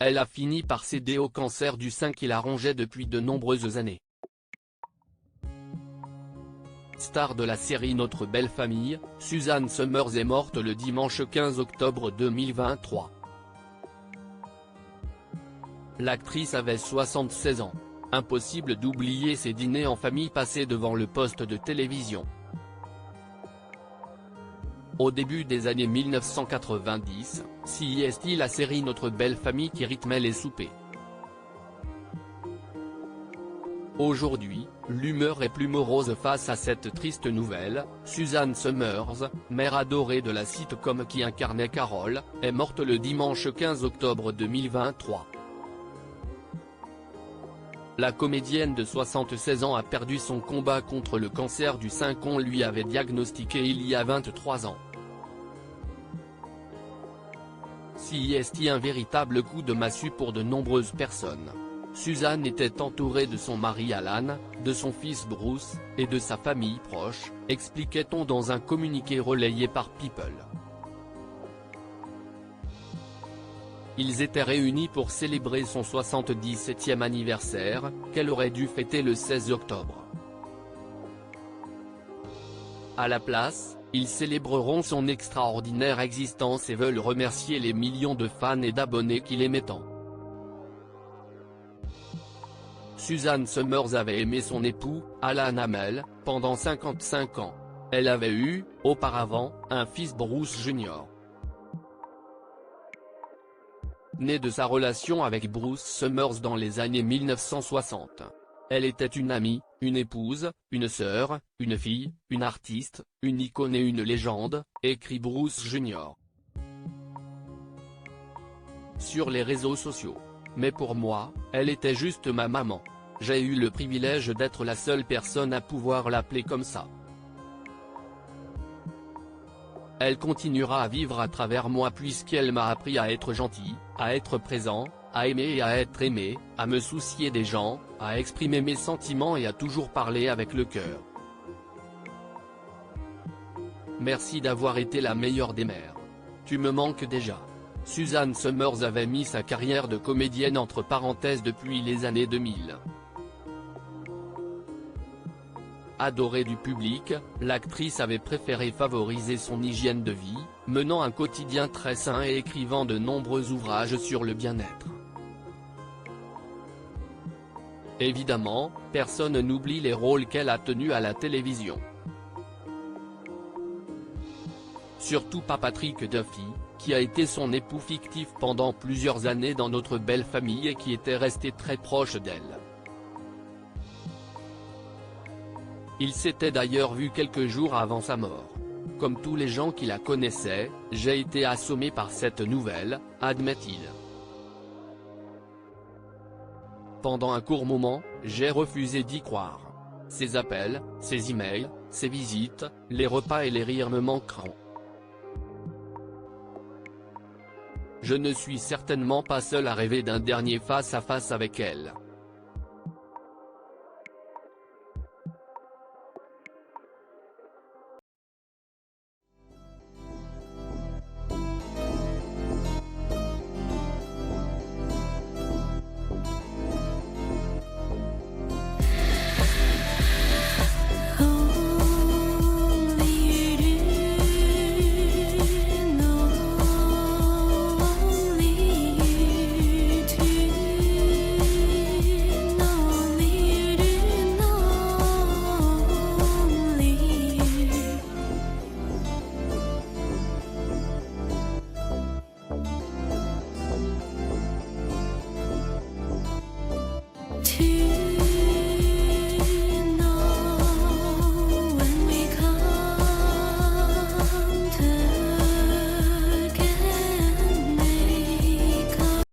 elle a fini par céder au cancer du sein qui la rongeait depuis de nombreuses années. Star de la série Notre belle famille, Suzanne Somers est morte le dimanche 15 octobre 2023. L'actrice avait 76 ans. Impossible d'oublier ses dîners en famille passés devant le poste de télévision. Au début des années 1990, CIST la série Notre belle famille qui rythmait les soupers. Aujourd'hui, l'humeur est plus morose face à cette triste nouvelle. Suzanne Somers, mère adorée de la sitcom qui incarnait Carol, est morte le dimanche 15 octobre 2023. La comédienne de 76 ans a perdu son combat contre le cancer du sein qu'on lui avait diagnostiqué il y a 23 ans. CIST un véritable coup de massue pour de nombreuses personnes. Suzanne était entourée de son mari Alan, de son fils Bruce, et de sa famille proche, expliquait-on dans un communiqué relayé par People. Ils étaient réunis pour célébrer son 77e anniversaire, qu'elle aurait dû fêter le 16 octobre. À la place, ils célébreront son extraordinaire existence et veulent remercier les millions de fans et d'abonnés qui l'aimaient tant. Suzanne Somers avait aimé son époux, Alan Hamel, pendant 55 ans. Elle avait eu, auparavant, un fils Bruce Jr. Né de sa relation avec Bruce Somers dans les années 1960. Elle était une amie, une épouse, une sœur, une fille, une artiste, une icône et une légende, écrit Bruce Jr. sur les réseaux sociaux. Mais pour moi, elle était juste ma maman. J'ai eu le privilège d'être la seule personne à pouvoir l'appeler comme ça. Elle continuera à vivre à travers moi puisqu'elle m'a appris à être gentil, à être présent, à aimer et à être aimé, à me soucier des gens, à exprimer mes sentiments et à toujours parler avec le cœur. Merci d'avoir été la meilleure des mères. Tu me manques déjà. Suzanne Somers avait mis sa carrière de comédienne entre parenthèses depuis les années 2000. Adorée du public, l'actrice avait préféré favoriser son hygiène de vie, menant un quotidien très sain et écrivant de nombreux ouvrages sur le bien-être. Évidemment, personne n'oublie les rôles qu'elle a tenus à la télévision. Surtout pas Patrick Duffy, qui a été son époux fictif pendant plusieurs années dans Notre belle famille et qui était resté très proche d'elle. Il s'était d'ailleurs vu quelques jours avant sa mort. Comme tous les gens qui la connaissaient, j'ai été assommé par cette nouvelle, admet-il. Pendant un court moment, j'ai refusé d'y croire. Ses appels, ses emails, ses visites, les repas et les rires me manqueront. Je ne suis certainement pas seul à rêver d'un dernier face-à-face avec elle.